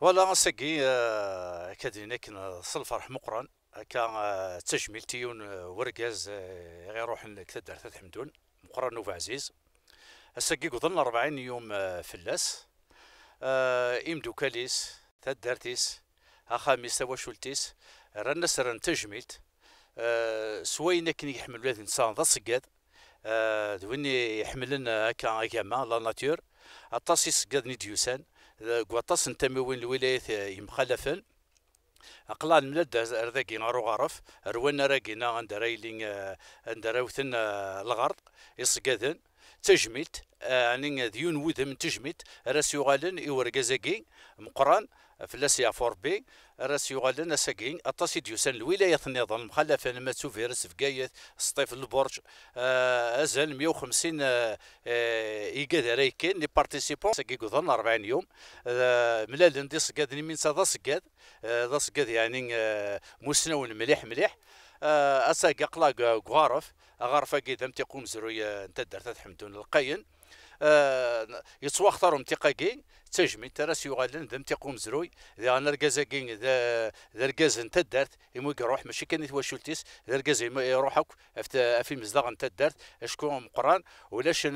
ولا ساقي كادينا كنا صلفرح مقرن تجميل تيون ورقاز غير روح كتدار ثلاث حمدون مقرن وفا عزيز الساقي قضلنا 40 يوم فلاس إمدو كاليس تدارتيس أخاميس تواشولتيس رانا سرن تجميلت سوينا كني يحمل ولاد إنسان ذا صقاد دويني يحملنا هكا جاما لا ناتور أطاسي صقاد نديوسان قواطاس نتمي وين الولايات يمخلفن أقلال ملاد أرذاقي نارو غرف روانا راقينا عند رايلين عند راوثن الغرب يصقادن تجميت يعني ديون وذم تجميت راس يغالن يورقازاقي مقران فلاسيا فور بي راس يغالن اساقين اطاسي ديوسان الولايات النظام مخلفه لما تشوف راس فقايث سطيف البرج ازال 150 يقاد رايكين لي بارتيسيبون ساقي قضلنا 40 يوم ملال ندي صقاد من صدا صقاد ذا صقاد يعني مسنون مليح مليح اساقي قلاق غارف غارفه قيدم تيقوم زروي انت درت حمدون القاين يتواخترهم تيقاقي تجمي تراس يغالن ذم تيقوم زروي ذا انا ركازاكين ذا ركاز انت دارت يمو يروح ماشي كان يتواشلتيس ذا ركاز يروحك في مزدغ انت دارت اشكون مقران ولاش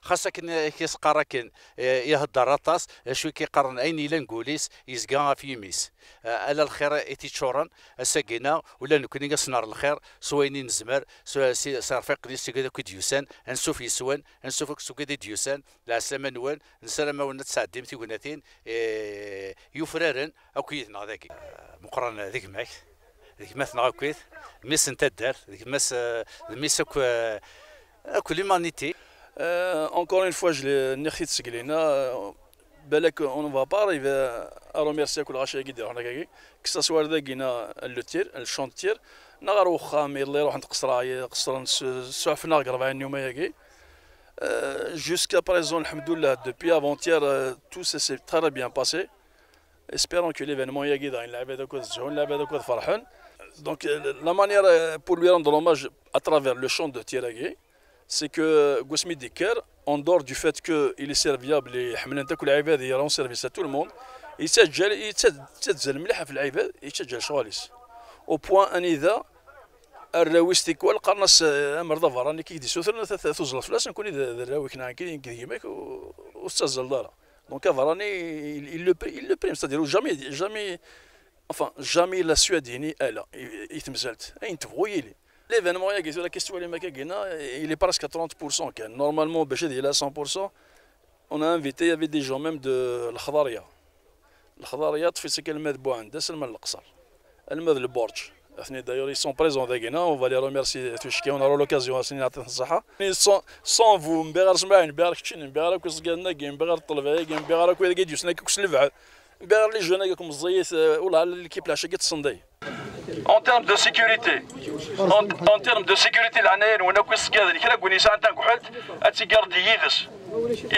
خاصة كيس قراكن يهدر راطاس شوي كيقرن اين الا نقوليس يزقا في يميس الا الخير ايتيتشورن الساقينا ولا نكوني نصنار الخير سويني نزمر صرفيق لي سيكدا كي ديوسان نسوف يسوان نسوفك سوكي ديوسان لا سلامة نوان نسلامة ونتسعدم تيغناتين يفرارن او كيتنا ذاكي مقرن ذيك معك ذيك مثنا كويت ميس انت دار ذيك ميس اكو ليمانيتي. Encore une fois, je l'ai نخيت سقلينا بالك on va pas arriver à remercier كل غاشي يدير حنا كاكي كسا سوار ذاكينا لو تير الشونتير نغار واخا مي الله يروح نتقصر قصر سعفنا 40 يوم ياكي jusqu'à présent alhamdoulilah depuis avant-hier tout s'est très bien passé espérons que l'événement ياكي داين العباد كود زهون العباد كود فرحان donc la manière pour lui rendre hommage à travers le chant de Tiragé c'est que Gosmi Diker, en dehors du fait qu'il est serviable et il rend service à tout le monde, il يتسجل مليح في العباد يتسجل شغاليس au point ان اذا الراويستي كوال قرناس امر ظفر راني كي سوثر توصل فلاس نكون الراوي كنا كيماك واستزل دارا دونك راني il le prime c'est-à-dire jamais enfin jamais la Suède الا يتمثلت اين تبغي l'événement la question il est presque à 30%. Normalement, il est à 100%. On a invité, il y avait des gens même de l'Khadaria. L'Khadaria, tu fais ce qu'elle met de bois, c'est le Qsar. Elle met le Borj. D'ailleurs, ils sont présents. On va les remercier. On aura l'occasion de sans vous, en termes de sécurité, en termes de sécurité, il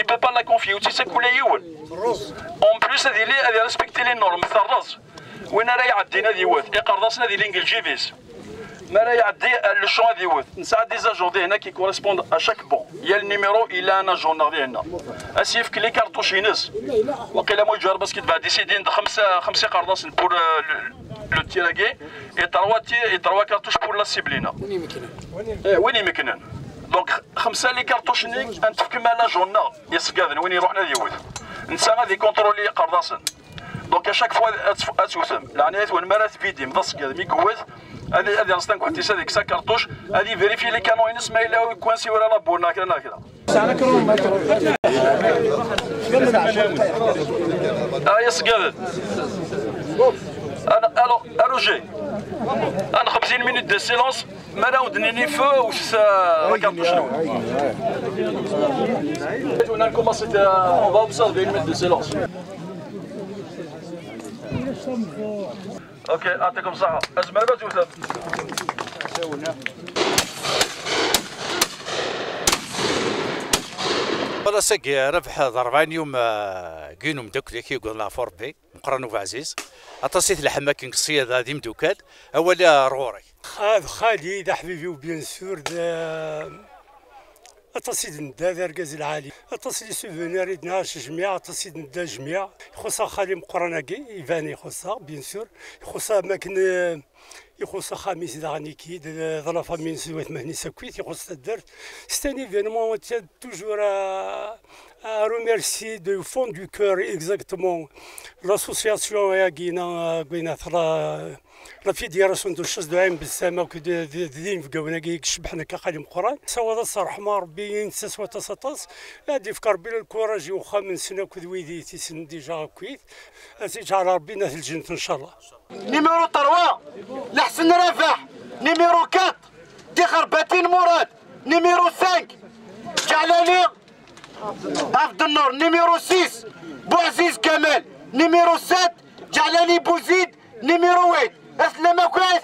ne peut pas la confier. En plus, il respecte les normes. وين راه يعدي نادي وات يقرضصنا ديال الانجليزيفيس ما راه يعدي لو شون دي وات نساعد دي زاجون هنا كي كوريسبوند ا شاك بون يا النيميرو الى انا جونر ديالنا اسيف كلي كارطوش ينز وقيلا مو يجرب باسكو بعد ديسيدين خمسه قرضاص بور لو تيراغي اي تروا كارطوش بور لا سيبلينا وين يمكنن دونك خمسه لي كارطوش نيك انتفك مع لا جونر يسقادن وين يروح نادي وات نسا غادي كونترولي قرضاصن دونك اشاك فوا اتوثم العنايات والمرات فيدي مضسك مي كويت هذه راسنا كنت هذيك سا كارطوش هذه فيريفي لي كانون ينس ما الا كوانسي ولا لابورنا كذا كذا يسقاد انا روجي انا 50 مينوت دو سيلونس ما راودني ني فو وش كارطوش اون ا كومونسي اون فا اوبسيرفي 1 مينوت دو سيلونس اوكي يعطيكم الصحة ازمة ما توثب والله ساقي ربح 40 يوم كينو مدوكلي كي قلنا فوربي مقرن وفا عزيز اتصيت لحماكين قصيه ذا مدوكال اولا رغوري خالي دا حبيبي وبيان سور اتصيد ندا ذرقاز العالي اتصيد سوفونير يدناش جميع اتصيد ندا جميع يخصها خالي مقرناكي يفاني يخصها بيان سور يخصها اماكن يخص خامس دغنيكي ظرافه من سوات مهني سكويت يخص الدرت ستان ايفينمون توجور à remercier du fond du cœur exactement l'association la fédération de chasse de عين بالسما كدين في قوناكي شبحنا كخالي مقران سوا الصراحه ربي ينسى سوا تصاطس هادي فكر بلا الكوراج وخا من سنه كذويدي تيسن ديجا كويت اسيت على ربي نهل الجنه ان شاء الله. نيميرو 3 لحسن رافح، نيميرو 4 دخر باتين مراد، نيميرو 5 جعلاني عبد النور، نيميرو 6 بوعزيز كمال، نيميرو 7 جعلاني بوزيد، نيميرو 8 اسلام كويس.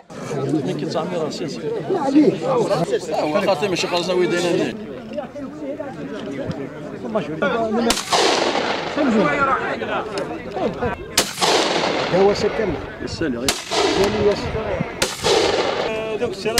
كي تعمير اساسي هو خاطر ماشي خالص ويدنا هو سكن السالي غير دوك السيرة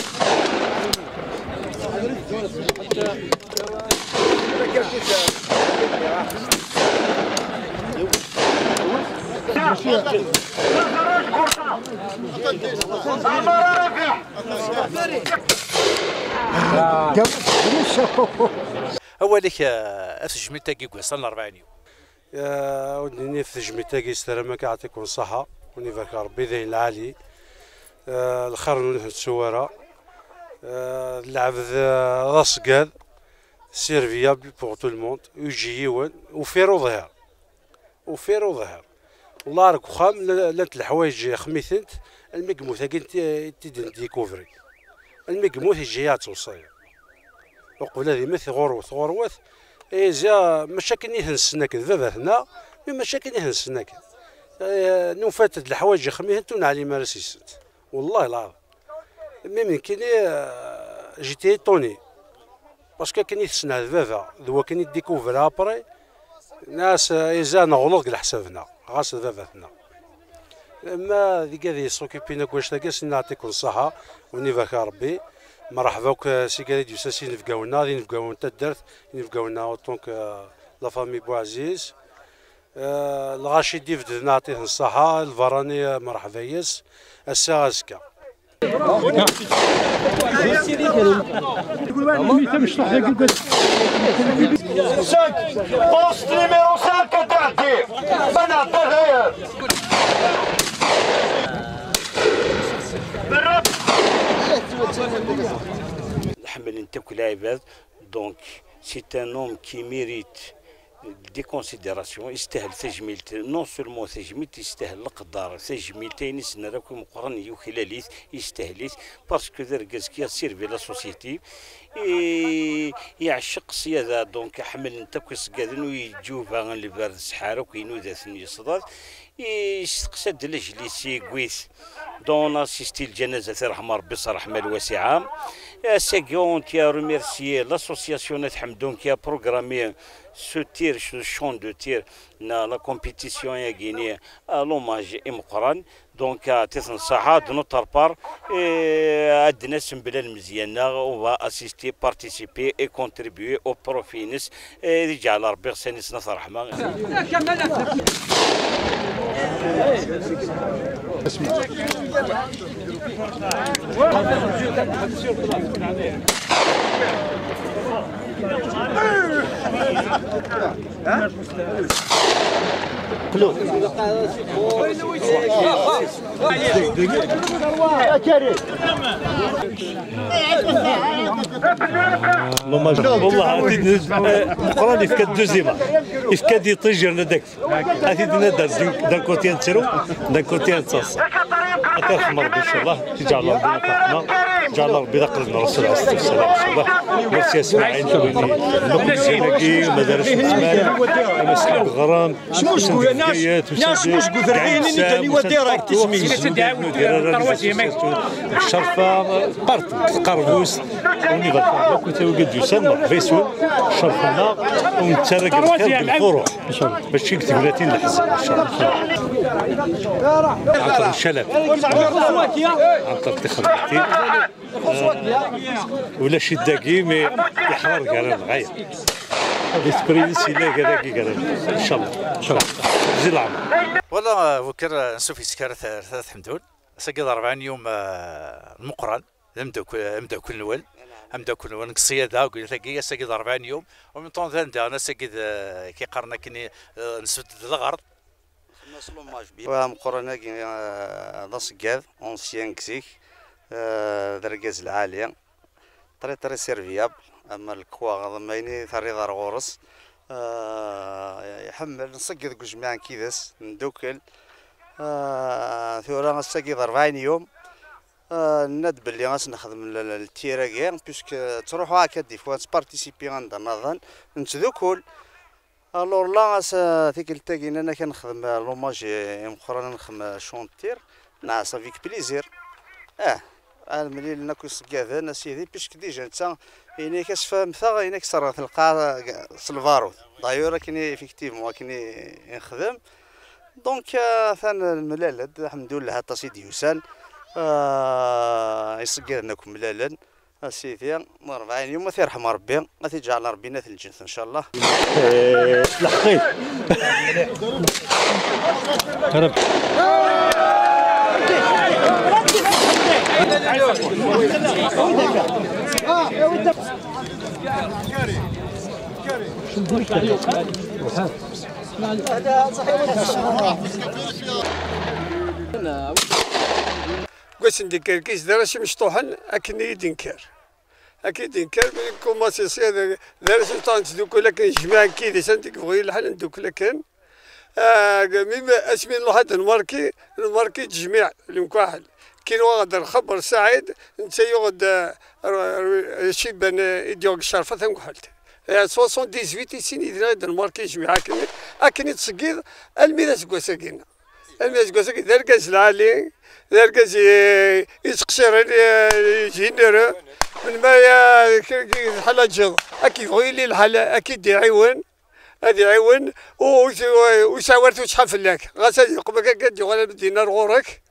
اولك افجمي تاكي كويسان 40 يوم يا ودني في جميتاكي سلامك يعطيكم الصحة ونيفاك ربي ذهن العالي الخير نحن السوارة العبد راسكاد سيرفيابل بوغ تو الموند يجي يوان وفيرو ظهر والله راك خام لات الحوايج خميثنت المقموث كاين تيدن ديكوفري المقموث يجيات وصايا وقبل هذه مثل غروث إذا مشاكل يهنسناك ذبابنا من مشاكل يهنسناك نوفات الحوايج خميثنت ونعلي مارسيسنت والله العظيم ميم كاين جيتي طوني باسكو كان يتسنى ذبابا ذو كان يديكوفر ابري ناس إذا نغلط على حسابنا غاس ذبابنا اما ذيك هذه سوكيبينا كواش تاكاس نعطيكم الصحة ونيفاك ربي مرحبا بك سي كاري ديو ساسي نفقاونا ذي نفقاونا تا الدرت نفقاونا اوطونك لا فامي بوعزيز الغاشي ديفد نعطيه الصحة الفراني مرحبا ياس الساعة زكا بوست نيميرو 5 تعدي ما نعطيهاش نحمل نتاكل العباد دونك سي ان هوم كي ميريت دي كونسيديراسيون يستاهل تجميلته نون سولمون تجميلته يستاهل القدر تجميلته ينسنا راكم مقرن يوكلاليت يستاهليت باسكو دركاز كي سيرفي لا سوسيتي يعشق سياده دونك حمل نتاكل سكادن ويجوبها لبارد السحاره وكاينو ذاتني صداد يستقسد لجليسي كويس دون اسيستي الجنازه ترحم ربي الرحمه الواسعه سيكون كي ريميرسيي لاسوسياسيون تحمدون كي بروغرامي سو تير سو شون دو تير نا لا كومبيتيسيون يا غيني لوماج مقران دونك تنصحها دو نوتر بار عندنا سنبله المزيانه و اسيستي بارتيسيبي اي كونتريبيي او بروفينس يجعل ربي سنس نصر رحمه والله مقراني في الدوزيما يفكاد يطيجر لداك عتيدنا دان كوتي نترو دان كوتي نتصاص كنخمر ان شاء الله تجعل ربي فرحنا جعل ربي ذكرنا رسول الله صلى الله عليه وسلم ميرسي اسماعيل المقدسينكي مدارس الزمان مسحق غرام شموش قويناش شموش قذرعين تاني وديرك تسمي الشرفه بارت قربوس ونيفا كنت وقد يسمى فيسول شرفنا ونتسرق الخير بالفروع باش يكتب 30 الحزب ان شاء الله عن طريق الشلل عن طريق تخربتي ولا شي داكي مي يحرر كان الغايه ليسبرينس الى كذا ان شاء الله ان شاء الله زيد العمر والله وكر نسوفي سكر ثلاث حمدون سقيد 40 يوم المقرن نبدا كل نول نبدا كل نول الصياده قلت لك سقيد 40 يوم ومن طون ذا انا سقيد كي قرنا كني نسد الغرض مقرنا كي سقاد اونسيان كسيك درجاز العاليه طري سيرفياب اما الكوا غضميني ثري دار غورس يحمل نسقد جميعا كيدس ندوكل ثورا نسقد 40 يوم ند باللي غاس نخدم التيراغير بيسك تروحوا هكا دي فوا تبارتيسيبي عندنا نظن نتذوكل الور لا غاس ثيك التاكين انا كنخدم لوماج مقرنا نخدم شونتير نعس فيك بليزير الملي ناكل سكاذا سيدي بيسك ديجا نتا يعني كتفهم ثا يعني كسر تلقى سلفارو دايور كاين ايفيكتيفمون كاين نخدم دونك ثان الملالد الحمد لله حتى سيدي يوسان يسكاذناكم ملالد سيدي 40 يوم ما يرحم ربي ما تجعل ربنا في الجنة ان شاء الله لحقيت هرب قلت ندير كيس دارش مشطوحا اكن يدنكر اكيد ينكر كوما سي دارش طانت دوك لكن جماعه كيدي سنتك بغي الحال ندوك لكن ميما اسمي واحد الماركي تجميع المكاحل كاين واحد الخبر سعيد انت يغد شي بان يديوك الشرفه ثم قحلت 78 سنه هذا الماركي جميع اكن تسقيد الميراث كواساكينا الميراث كواساكي داركاز العالي داركاز يتقشر جينيرو من ما حلا جض اكيد غيلي الحلا اكيد يعاون هذه عيون وساورت وشحال فلاك غاسل قبل كدي ولا بدينا غورك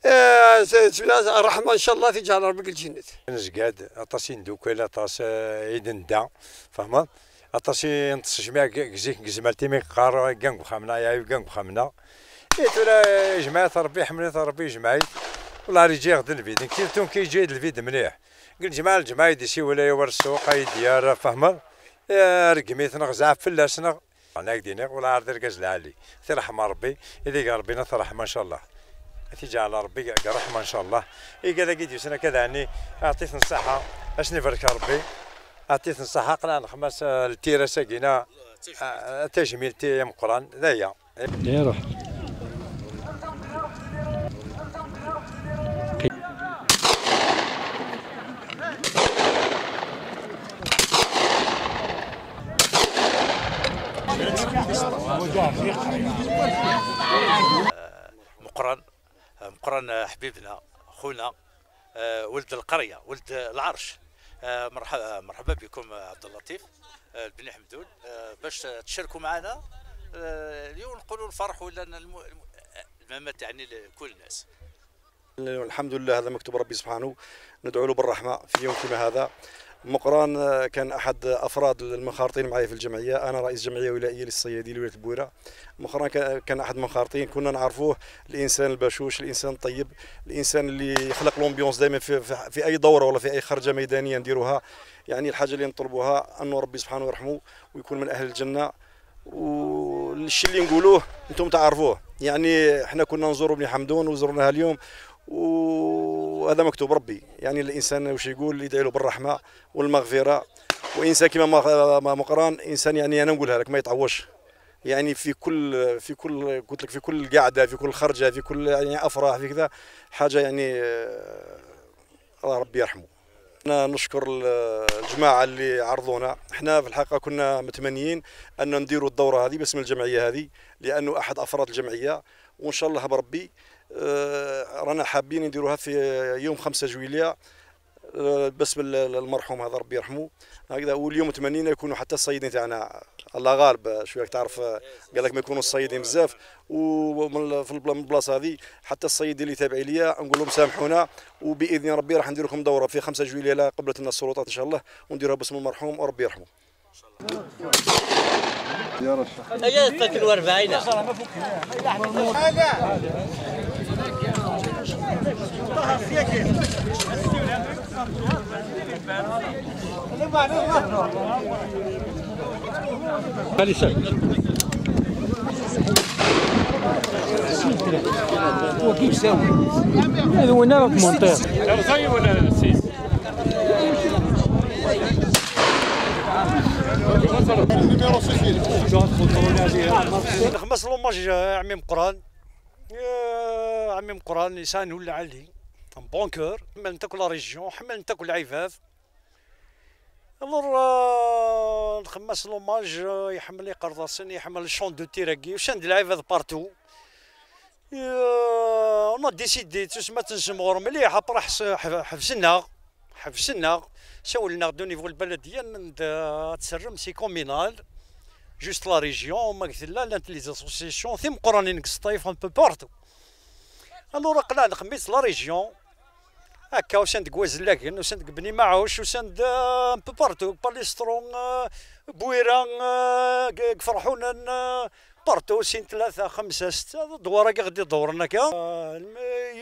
الرحمه ان شاء الله تجعل ربك الجنة نزقاد اطاسين دوكيلا طاس عيد دا فهمت اطاسي نتص جماع كزيك كزمالتي مي قار كان بخامنا يا كان بخامنا ولا جماعه ربي حملت ربي جمعيت والله رجي غد الفيد كيفتون كيجي الفيد مليح قلت الجماعه ديسي ولا يور السوق ديال فهمت رقميت نغزع فلاسنا انا كدينا ولا عرض الكاز العالي ترحم ربي اذا قال ربنا ترحم ان شاء الله تجعل ربي رحمه ان شاء الله قال قيد سنه كذا يعني اعطيت الصحه اش نبارك ربي اعطيت الصحه قلنا نخمس التيره ساقينا تجميل تي قران ذايا روح مقرن حبيبنا خونا ولد القريه ولد العرش مرحبا بكم عبد اللطيف بن حمدون باش تشاركوا معنا اليوم نقولوا الفرح ولا الممات يعني لكل الناس. الحمد لله هذا مكتوب ربي سبحانه ندعو له بالرحمه في يوم كما هذا. مقران كان احد افراد المنخرطين معي في الجمعيه، انا رئيس جمعيه ولائيه للصيادين لولايه البويره. مقران كان احد المنخرطين، كنا نعرفوه الانسان البشوش، الانسان الطيب، الانسان اللي يخلق لومبيونس دائما في اي دوره ولا في اي خرجه ميدانيه نديروها. يعني الحاجه اللي نطلبوها انه ربي سبحانه يرحمه ويكون من اهل الجنه. والشيء اللي نقولوه انتم تعرفوه، يعني احنا كنا نزوروا بن حمدون وزرناها اليوم وهذا مكتوب ربي. يعني الانسان واش يقول يدعي له بالرحمه والمغفره، وانسان كما مقران انسان يعني انا نقولها لك ما يتعوش. يعني في كل قلت لك في كل قعده، في كل خرجه، في كل يعني افراح، في كذا حاجه يعني الله ربي يرحمه. أنا نشكر الجماعة اللي عرضونا. احنا في الحقيقة كنا متمنيين أن نديروا الدورة هذه باسم الجمعية هذه، لأنه أحد أفراد الجمعية، وإن شاء الله بربي رانا حابين نديروها في يوم 5 جويلية بالنسبه للمرحوم هذا ربي يرحمه هكذا. واليوم 80 يكونوا حتى الصيادين تاعنا الله غالب شويه تعرف قال لك ما يكونوا الصيادين بزاف. ومن البلاصه هذه حتى الصيادين اللي تابعين ليا نقول لهم سامحونا، وباذن ربي راح ندير لكم دوره في 5 جويليه قبلت لنا السلطات ان شاء الله، ونديرها باسم المرحوم وربي يرحمه. هي 43 خلي شك هو كيف يساوي هذا وين راك مونطير زي ولا سيس نخمس لوماج عمي مقران عمي مقران انسان ولا علي بونكور حمل انت كل ريجيون حمل انت كل عفاف. الور نخمس لوماج يحمل لي قرطاسين يحمل الشون دو تيراكي وشاند العفاف بارتو. انا ديسيدي تسمى تنسمغور مليح ابرا حفسنا سولنا دو نيفو البلديه تسرم سي كومينال جوست لا ريجيون ما قلت لا لي زاسوسيسيون ثم قرانين كسطايف ان بو بارتو. الور قلنا نخميس لا ريجيون هكا وسند كوازلاكن وسند بني معوش وسند ان بو بارتو باليسترون بويران فرحونا بارتو سين 3 5 6 دوار غادي دورنا كا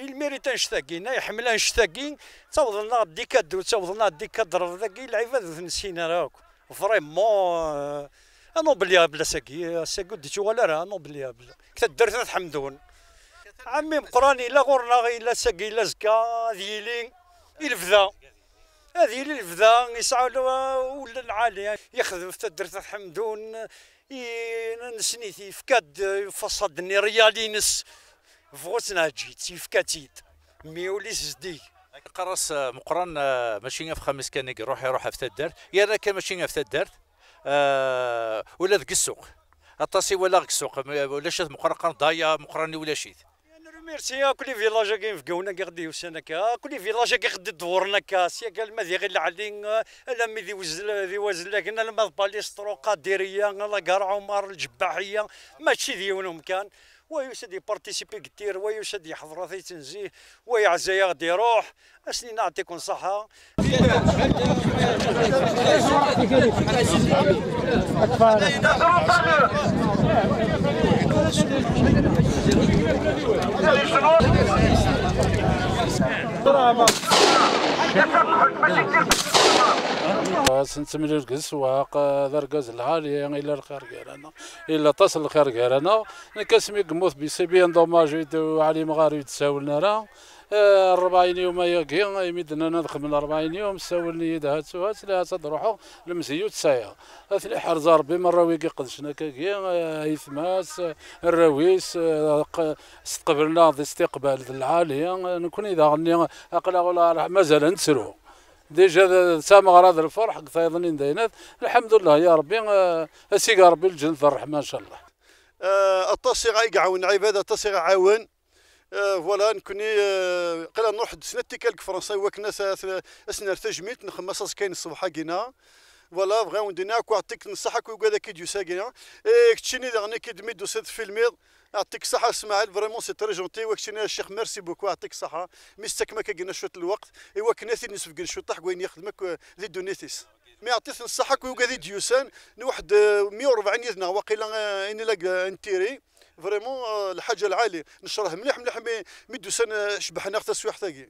الميريتان شتاكينا يحملها شتاكين توضلنا ديكادو توضلنا ديكادر ذاكي العباد نسينا راك فريمون انا بلي بلا ساكي ديتو ولا راه انا بلي بلا كتدرت حمدون عمي مقراني لا غورنا الا ساكي لا زكا ديلي الفذا هذه الفذا يسعى ولا العالي ياخذ في درت حمدون نسنيتي فكاد فصدني ريالينس فوسنا جيت فكاتيت ميوليس زدي قرص مقران ماشي في خمس كان يروح في تدار يا انا كان ماشي في تدار ولا ذك السوق الطاسي ولا ذك السوق ولا شات مقران ضايا مقراني ولا شيت. ميرسي كل فيلاج كاين في كونا كيغدي وسنك كل فيلاج كيغدي دورنا كاس يا قال ما ذي غير علين لا مي ذي وزل لكن لما باليسترو قادريه لا قرع عمر الجباحيه ماشي ديالهم كان ويسد يبارتيسيبي كثير ويسد يحضر في تنزيه ويعزى غادي يروح اسني نعطيكم صحه. سنتملي السواق دركاز العالية إلا الخير كيرانا إلا تصل الخير كيرانا كاسمي قموث بسبي دوماج علي مغاربي تساولنا راه 40 يوم ياكي يمدنا ندخل من 40 يوم ساولني يدها تسوات لا تروحوا المزيوت سايا اثني حرز ربي مره ويكي قدشنا كاكي ايثماس الرويس استقبلنا الاستقبال العالي نكون اذا غني اقلا ولا مازال نسرو ديجا سامع هذا الفرح ايضا داينات الحمد لله يا ربي اسيق ربي الجنة الرحمه ان شاء الله. التصيغ يقعون عباده تصيغ عاون فوالا نكوني قلا نروح سنتي كالك فرنسا وكنا اسنا تجميت نخمس كاين الصباح كينا فوالا بغاو ندينا كو عطيك نصحك وكذا كي ديو ساكينا كتشيني دغني كي دميدو سيت فيلمير يعطيك الصحة اسماعيل فريمون سي تري جونتي وكتشيني الشيخ ميرسي بوكو يعطيك الصحة مستكما كاين شوية الوقت ايوا كناثي نسفق شوية طاح وين يخدمك ذي دونيتيس مي عطيت الصحة وكذا ديوسان واحد 140 يدنا واقيلا اني لا انتيري فريمون الحاجه العاليه نشرح مليح مي دوسان شبحنا حتى السوايح تاعي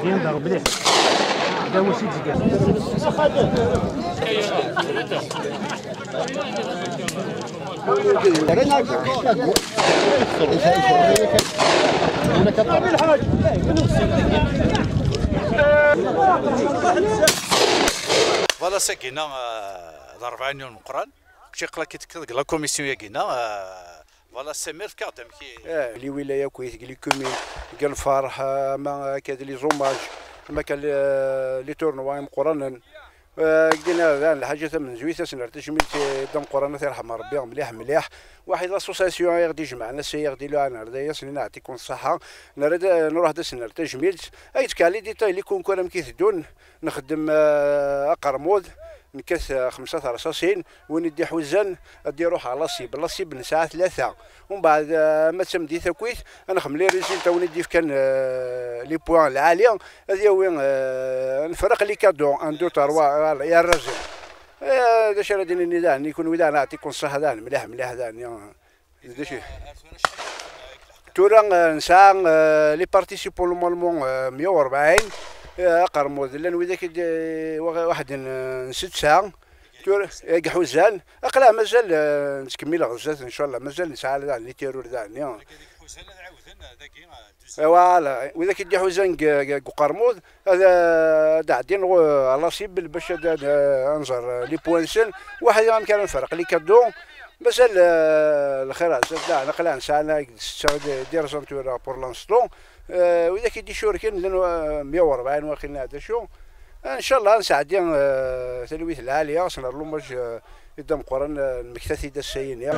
يندر مليح هذا هو فوالا ساكينا 40 يوم مقران شي قلا كي لا كوميسيون ياكينا فوالا سمير في كاردم كي لي ولايه كويس لي كومين قال الفرح ما كاد لي زوماج ما كان لي تورنوا مقرانا قلنا الحاجه من زويته سنرتجمل دم قرانا يرحم ربي مليح واحد لاسوساسيون يغدي يجمع الناس يغدي له انا ردايا سني نعطيكم الصحه نروح داس نرتجمل اي تكالي ديتاي اللي يكون كلام كيثدون نخدم قرمود نكث 5 رصاصين وندي حوزان ادي روح على لاصيب نساعه 3 ومن بعد ما تمدي ثكويت انا خملي ريزلتا وندي كان لي بوان العاليه هذه وين نفرق لي كادو 1 2 3 يا الرجل هذا شي راه ديني داني يكون ودا نعطيكم الصحه داني مليح داني هذا شي تورا نساع لي بارتيسيبون نورمالمون 140 قرمود لان وذاك واحد 6 ساعه حوزان اقلا مازال نكمل غزات ان شاء الله مازال نسعى لي تيرور داني فوالا واذا كيدي حوزان قرمود هذا داعدين على سيب باش انظر لي بوانسل واحد يمكن نفرق لي كادو مازال الخير زاد نقلا نسعى دير سنتورا بور لانستون واذا كيدي شوركين لانه 140 واخينا هذا شو ان شاء الله نساعدين تلويث العاليه صنع لوماج قدام قران المكتثي دا السين يا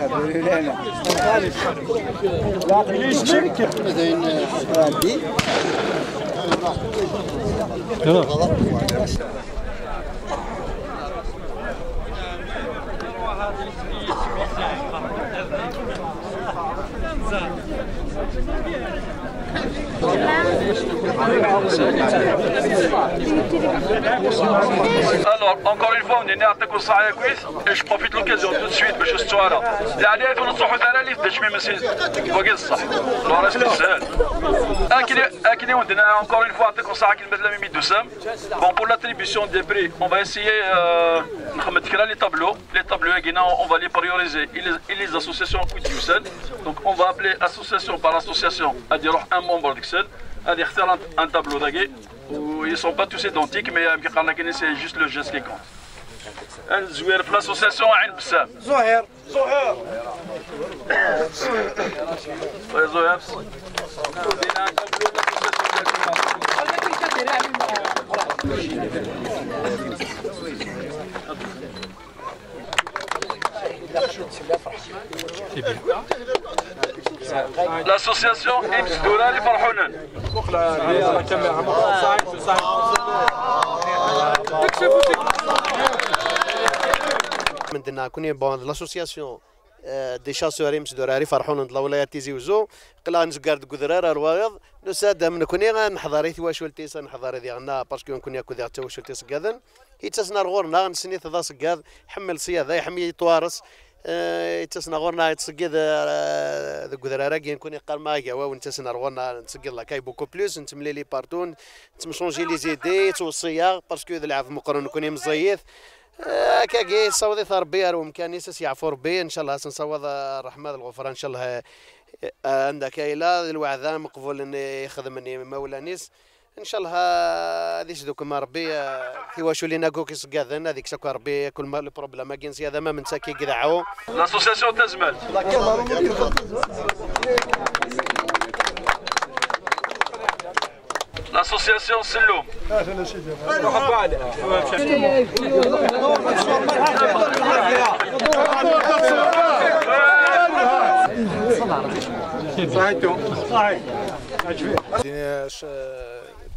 Alors, encore une fois, on est né à Takoussaïa Kouis et je profite de l'occasion tout de suite باش نستوارى. يعني في نصحوا ثلاثة باش ما يمسين باقي الصح. لو راه سهل. أكيد عندنا encore une fois Takoussaïa كلمة لا ميمي دوسام. Bon pour l'attribution des prix, on va essayer نخمم تكرا les tableaux هنا on va les prioriser et les associations كويت يوسن. Donc on va appeler association par association à dire un membre d'Excel. هذه اختار un tableau داكي. Ils ne sont pas tous identiques, mais c'est juste le geste qui compte. Zouher, l'association Ain Bessam. Zouher. Zouher. L'association Ims Doulari Farhounen. عندنا كوني بون لاسوسياسيون دي شاسور يمس دوراري فرحون ند الولايات تيزي وزو قلا نزقارد قدرار الواغض نساد من كوني نحضري ثواش ولتيس نحضر ديالنا باسكو كوني كو ديال تواش ولتيس كادن يتسنا الغورنا نسني ثدا سكاد حمل صياد يحمي توارس يتسنا غورنا يتسقيد ذا قدرارا كي نكوني قال ما كاوا ونتسنا غورنا نتسقيد لا كاي بوكو بلوس نتملي لي بارتون نتمشونجي لي زيدي توصيا باسكو ذا العاب مقرن نكوني مزيث كاكي صوضي ربي راه مكاني يعفو ربي ان شاء الله سنصوض الرحمه الغفران ان شاء الله عندك الى الوعظه مقبول اني يخدمني مولانيس ان شاء الله هذيك دوك ما ربي كيواشو لينا كوكيس كاذن هذيك ساكو ربي كل ما البروبليم كاين هذا ما من ساكي كذعو لاسوسياسيون تزمل l'association Selloum.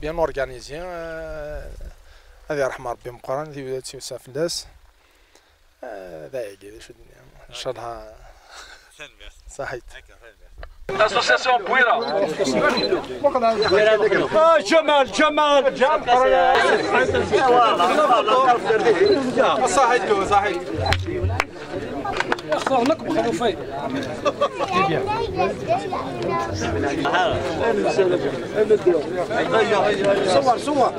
bien organisé هذه رحمة ربي مقارن في بداية يوسف الناس ذايق ان شاء الله صحيت L'association Bouira. جمال صحيح اختارناك بخلوفين صور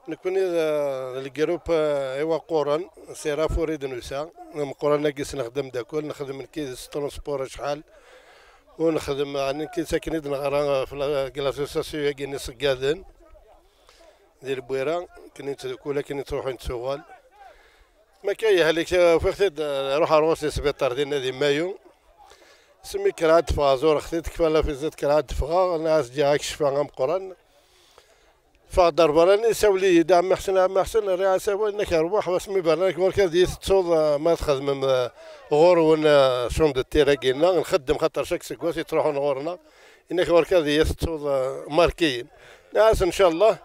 نكون الجروب ايوا قران سيرا فوريد نوسا قران ناقص نخدم داكول نخدم كيس ترونسبور شحال ونخدم يعني كي ساكنين نغرا في لاسوسياسيون كاين سكادن ديال بويرا كاين تدكولا كاين تروحوا نتسوال ما كاين هذيك فاختي روح روسي سبيطار ديالنا دي مايو سمي كراد فازور خديت كفاله في زيت كراد فغا الناس جاك شفا مقران فقدر براني سولي دام محسن الرئاسة وإنك أرواح واسمي برنامج مركز يتصوض ما تخدم غور ونا شوند التيراكينا نخدم خاطر شاك سكواسي تروحون غورنا إنك مركز يتصوض ماركين ناس إن شاء الله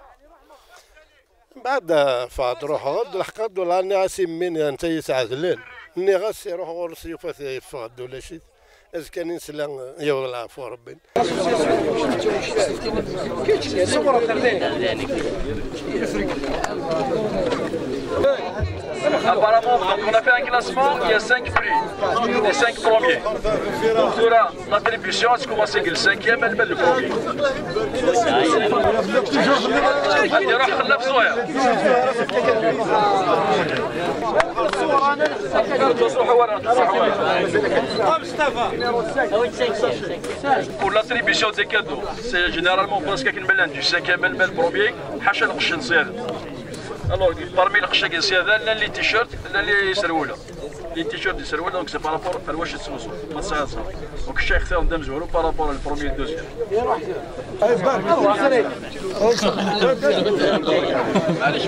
بعد فاد روح غد الحقاد ولا ناسي من أنت يسعد الليل إني غاس يروح غور سيوفات يفقد ولا شيء إذا كان ينسلم يوم العفو ربي. Apparemment, donc on a fait un classement, il y a 5 prix, les 5 premiers. Donc là, l'attribution, est-ce qu'on va seguir le 5e et le premier. غادي يروح خلف صغير. Pour l'attribution des cadeaux, c'est généralement presque une mélange du 5e et le premier, حاشا القش نصير. Alors, parmi les qshaq ziyada, là les t-shirts, là les سروله. Les t-shirts des سروله, donc c'est par rapport à الواش تسوسو. ما تصير. Donc الشيء اختار ندم زورو par rapport au premier et le deuxième. معليش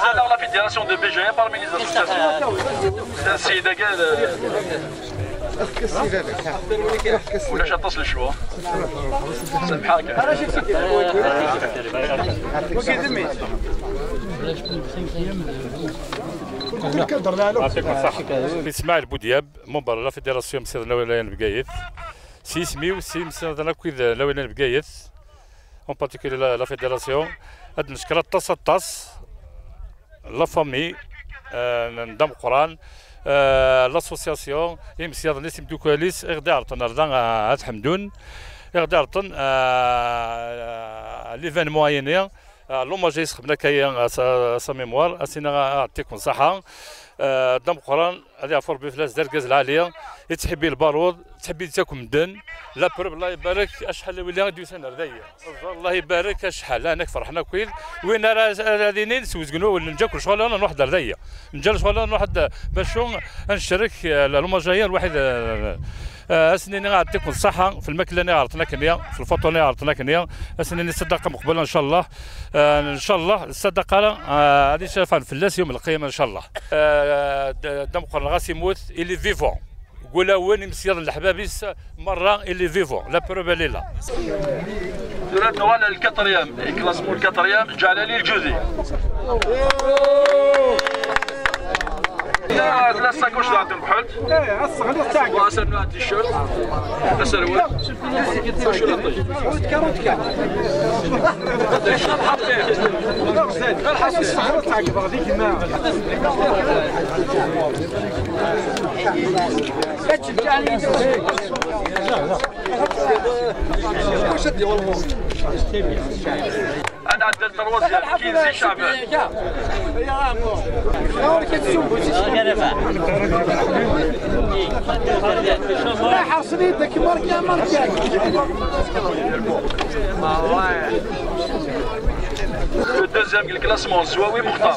هذا la fédération de BGA parmi les associations. السيد قال ولاش اتصل شو سمحاك اسماعيل بودياب منبر لا فيدراسيون مسير الاولاني بقايث سيسميو مسير انا كويد الاولاني بقايث اون بارتيكولي لا فيدراسيون هاد نشكر طاس لا فامي ندم قران لاسوسياسيون يمسيض نسيم دوكاليس اغدارتن رضان هاد حمدون اغدارتن ليفينمون ينيا لوماجيس خبنا كاين سا ميموار اسينا عطيكم صحه دم قران هذه عفور بفلاس دركاز العاليه تحبي البارود تحبي تاكل مدن لا بروب الله يبارك اشحال ولا غادي سنه ردايه الله يبارك اشحال انك فرحنا كويل وين هذين سوزكنو ولا نجاكل شغل انا نروح ردايه نجا شغل انا نروح باش نشارك لوماجيه الواحد اسنين نعطيكم الصحه في الماكله اللي عرضنا كنيا في الفطور اللي عرضنا كنيا اسنين الصدقه مقبله ان شاء الله ان شاء الله الصدقه هذه شافها الفلاس يوم القيامه ان شاء الله دم قرن غاس يموت اللي فيفون قولها وين مسير الحبابيس مره اللي فيفون لا بروب ليلا دورات نوال الكاتريام كلاسمون الكاتريام جعلالي الجوزي ثلاث ساكوش تاع البحر ايه الصغير تاعك واسلنا التيشيرت السروال شو لطيف كاروتكا الحصص الصغير تاعك هذيك ما تشجعني واش دي والله انا عدلت الروزيه كيزي شعبان يا عمو لا حاصل يدك مركا Le deuxième classement, Zouaoui Mokhtar.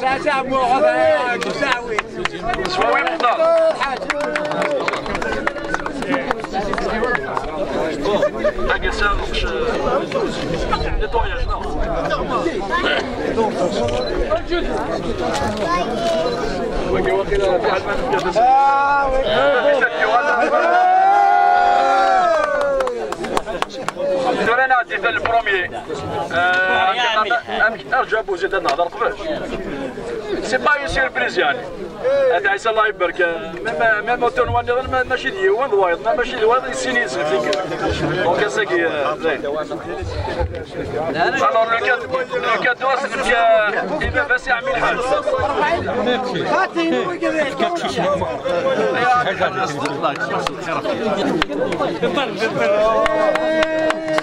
Zouaoui Mokhtar. Nettoyage, non. انا عديت البروميي ارجع بوزيد نهضر قبل سي با اون سيربريز يعني هذا عيسى الله يبارك ميم اوتونواني ماشي ديوان وايض ماشي ديوان يسيني دونك ساكي زين الوغ لو كادو اذا بس يعمل الحال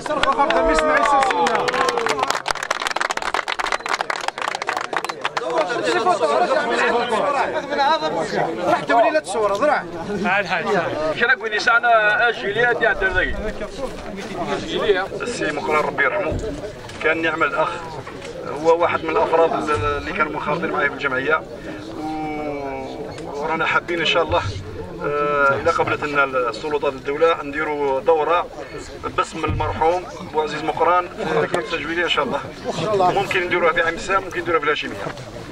صرخة خرطة ما يسمع يسلسلنا راح تولي لا تصور ضرع كنا قولي ساعنا اجيليه دي عند ذاك اجيليه السي مقران ربي يرحمه كان يعمل اخ هو واحد من الافراد اللي كانوا منخرطين معايا في الجمعيه ورانا حابين ان شاء الله الى قبلت لنا السلطات الدوله نديروا دوره باسم المرحوم بوعزيز مقران في الذكرى التجويديه ان شاء الله. ممكن نديروها في عين السام، ممكن نديروها في الهاشميه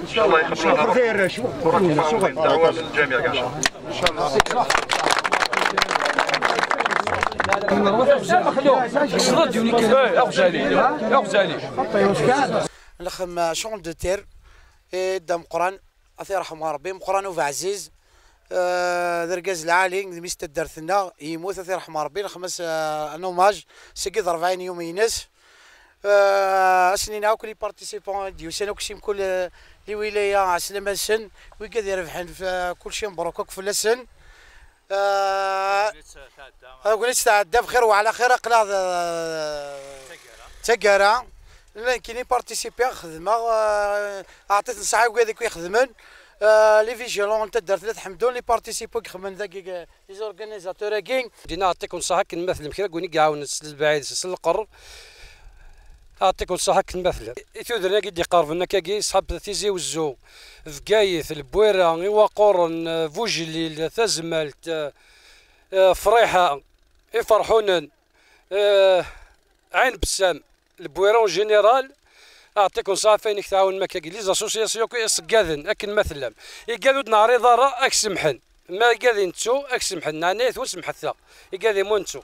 ان شاء الله. يقبلونا دعوه للجميع ان شاء الله. ان شاء الله. نخدم شون دو تير دا مقران الله يرحمه ربي مقران وفا عزيز دركاز العالي ميست درثنا يموت الله يرحمه ربي نخمس نوماج سكيد 40 يوم ينس سنين كل بارتيسيبون ديوسان وكشيم كل لولايه عسلامه السن ويقدر يربحن في كل شيء مبروك في السن. قلت تعدى بخير وعلى خير قلا تقرا كاينين بارتيسيبي خدمه عطيت نصاحب هذيك يخدمن لي فيجيلون تدار ثلاث حمدون لي بارتيسيبو يخدمن ذاك لي زورغانيزاتور كين دينا نعطيكم نصيحه كنمثل بخير كوني كيعاون البعيد القرب نعطيكم نصيحه كنمثل يثودرنا كي يقاربنا كي صحاب تيزي وزو فكايث البويره ايوا قورن فوجليل تزملت فريحه يفرحونا عين بسام البويره جينيرال اعطيكم صافي تعاون مكا لي زاسوسياسيون كي يسقاذن اكن مثلا يقالوا ناري ضرا اكسمحن ما قاذين نتو اكسمحن نانيث وسمحثا يقاذي مونتو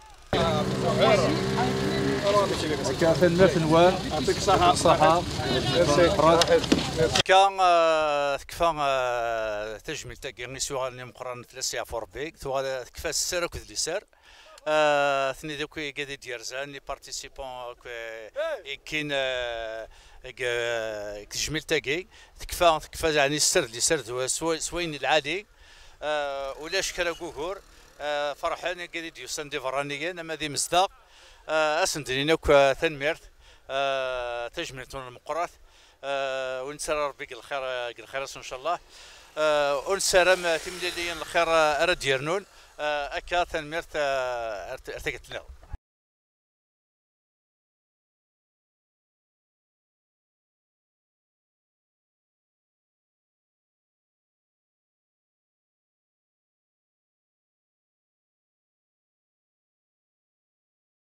كان مثل يعطيك الصحة كان كفا تجميل تاكي سوغ مقران ثلاثة فور بيك كفا السر كذ لي سر ثني دوك قاعد ديرزان لي بارتيسيبون كاين تجميل تاكي كفا يعني السر اللي سر سوين العادي ولا شكرا كوكور فرحان قاعد ديوسان دي فرانيين اما ذي مصداق اسندنينك تنميرت تجميل المقرات ونسر ربي الخير ان شاء الله ونسر تمليليا الخير ارد يرنون اكا تنميرت ارتقت لنا